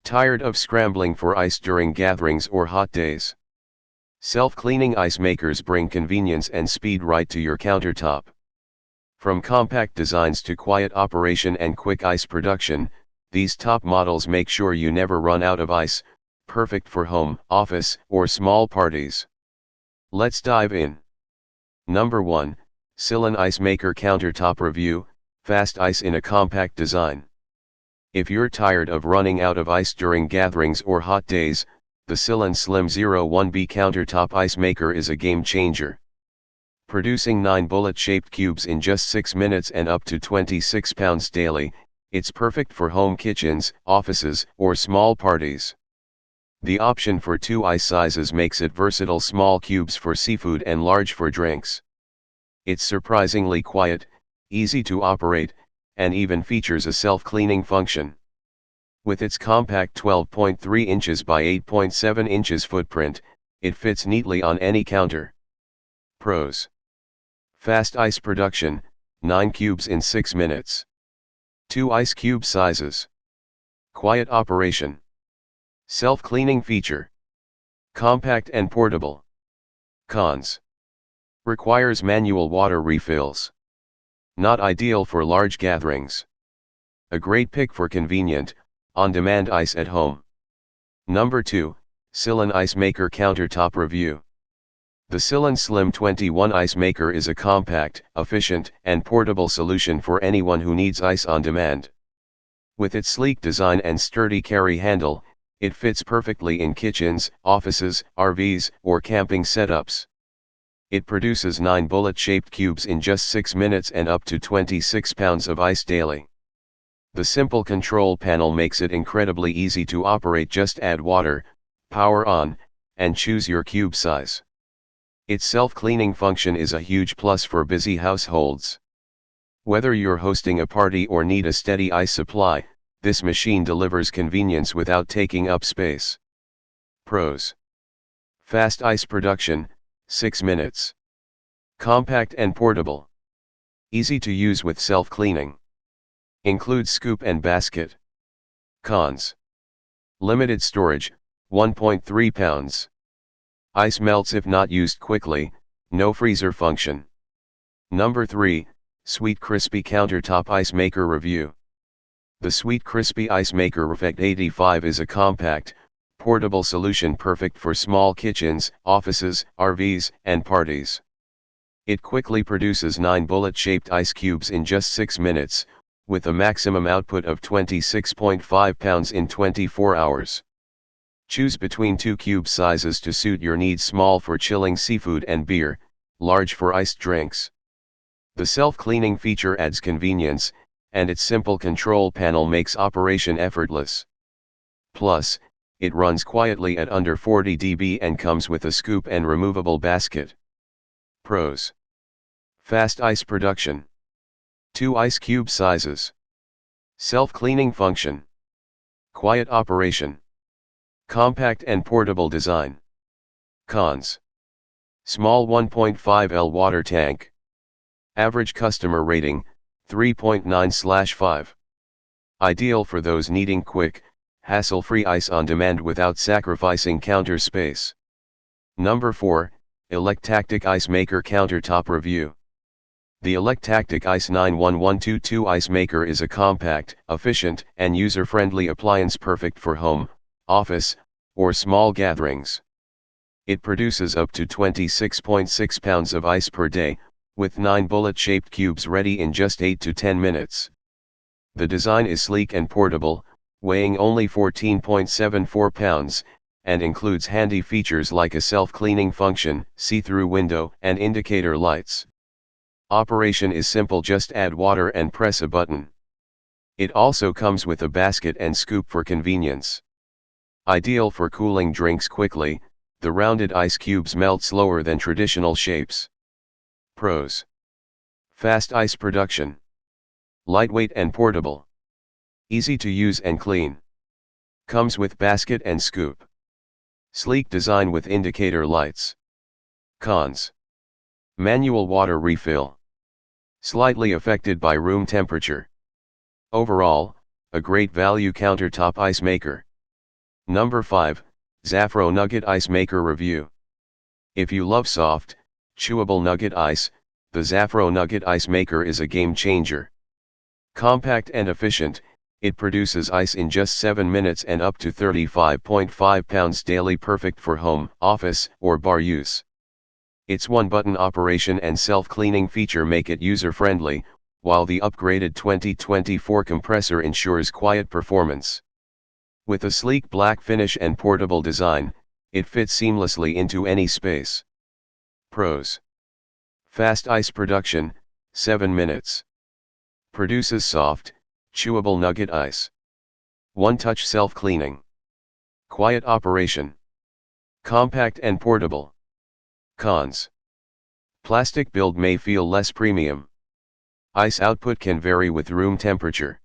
Tired of scrambling for ice during gatherings or hot days? Self-cleaning ice makers bring convenience and speed right to your countertop. From compact designs to quiet operation and quick ice production, these top models make sure you never run out of ice, perfect for home, office, or small parties. Let's dive in. Number 1, Silon Ice Maker Countertop Review, Fast Ice in a Compact Design. If you're tired of running out of ice during gatherings or hot days, the Silon Slim 01B Countertop Ice Maker is a game changer. Producing 9 bullet-shaped cubes in just 6 minutes and up to 26 pounds daily, it's perfect for home kitchens, offices, or small parties. The option for 2 ice sizes makes it versatile: small cubes for seafood and large for drinks. It's surprisingly quiet, easy to operate, and even features a self-cleaning function. With its compact 12.3 inches by 8.7 inches footprint, it fits neatly on any counter. Pros: fast ice production, 9 cubes in 6 minutes. 2 ice cube sizes. Quiet operation. Self-cleaning feature. Compact and portable. Cons: requires manual water refills. Not ideal for large gatherings. A great pick for convenient, on-demand ice at home. Number 2, Silon Ice Maker Countertop Review. The Silon Slim 21 Ice Maker is a compact, efficient, and portable solution for anyone who needs ice on demand. With its sleek design and sturdy carry handle, it fits perfectly in kitchens, offices, RVs, or camping setups. It produces 9 bullet-shaped cubes in just 6 minutes and up to 26 pounds of ice daily. The simple control panel makes it incredibly easy to operate. Just add water, power on, and choose your cube size. Its self-cleaning function is a huge plus for busy households. Whether you're hosting a party or need a steady ice supply, this machine delivers convenience without taking up space. Pros: fast ice production, 6 minutes. Compact and portable. Easy to use with self-cleaning. Includes scoop and basket. Cons: limited storage, 1.3 pounds. Ice melts if not used quickly, no freezer function. Number 3, Sweet Crispy Countertop Ice Maker Review. The Sweet Crispy Ice Maker Refect 85 is a compact, portable solution perfect for small kitchens, offices, RVs, and parties. It quickly produces 9 bullet-shaped ice cubes in just 6 minutes, with a maximum output of 26.5 pounds in 24 hours. Choose between 2 cube sizes to suit your needs: small for chilling seafood and beer, large for iced drinks. The self-cleaning feature adds convenience, and its simple control panel makes operation effortless. Plus, it runs quietly at under 40 dB and comes with a scoop and removable basket. Pros: fast ice production. 2 ice cube sizes. Self-cleaning function. Quiet operation. Compact and portable design. Cons: small 1.5L water tank. Average customer rating, 3.9/5. Ideal for those needing quick, hassle-free ice on demand without sacrificing counter space. Number 4, Electactic Ice Maker Countertop Review. The Electactic Ice 91122 Ice Maker is a compact, efficient, and user-friendly appliance perfect for home, office, or small gatherings. It produces up to 26.6 pounds of ice per day, with 9 bullet-shaped cubes ready in just 8 to 10 minutes. The design is sleek and portable, weighing only 14.74 pounds, and includes handy features like a self-cleaning function, see-through window, and indicator lights. Operation is simple: just add water and press a button. It also comes with a basket and scoop for convenience. Ideal for cooling drinks quickly, the rounded ice cubes melt slower than traditional shapes. Pros: fast ice production. Lightweight and portable. Easy to use and clean. Comes with basket and scoop. Sleek design with indicator lights. Cons: manual water refill. Slightly affected by room temperature. Overall, a great value countertop ice maker. Number 5, Zafro Nugget Ice Maker Review. If you love soft, chewable nugget ice, the Zafro Nugget Ice Maker is a game changer. Compact and efficient, it produces ice in just 7 minutes and up to 35.5 pounds daily, perfect for home, office, or bar use. Its one-button operation and self-cleaning feature make it user-friendly, while the upgraded 2024 compressor ensures quiet performance. With a sleek black finish and portable design, it fits seamlessly into any space. Pros: fast ice production, 7 minutes. Produces soft, chewable nugget ice. One-touch self-cleaning. Quiet operation. Compact and portable. Cons: plastic build may feel less premium. Ice output can vary with room temperature.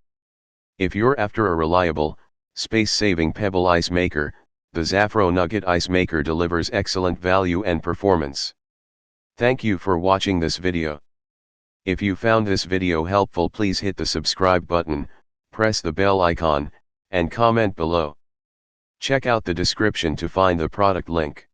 If you're after a reliable, space-saving pebble ice maker, the Zafro Nugget Ice Maker delivers excellent value and performance. Thank you for watching this video. If you found this video helpful, please hit the subscribe button, press the bell icon, and comment below. Check out the description to find the product link.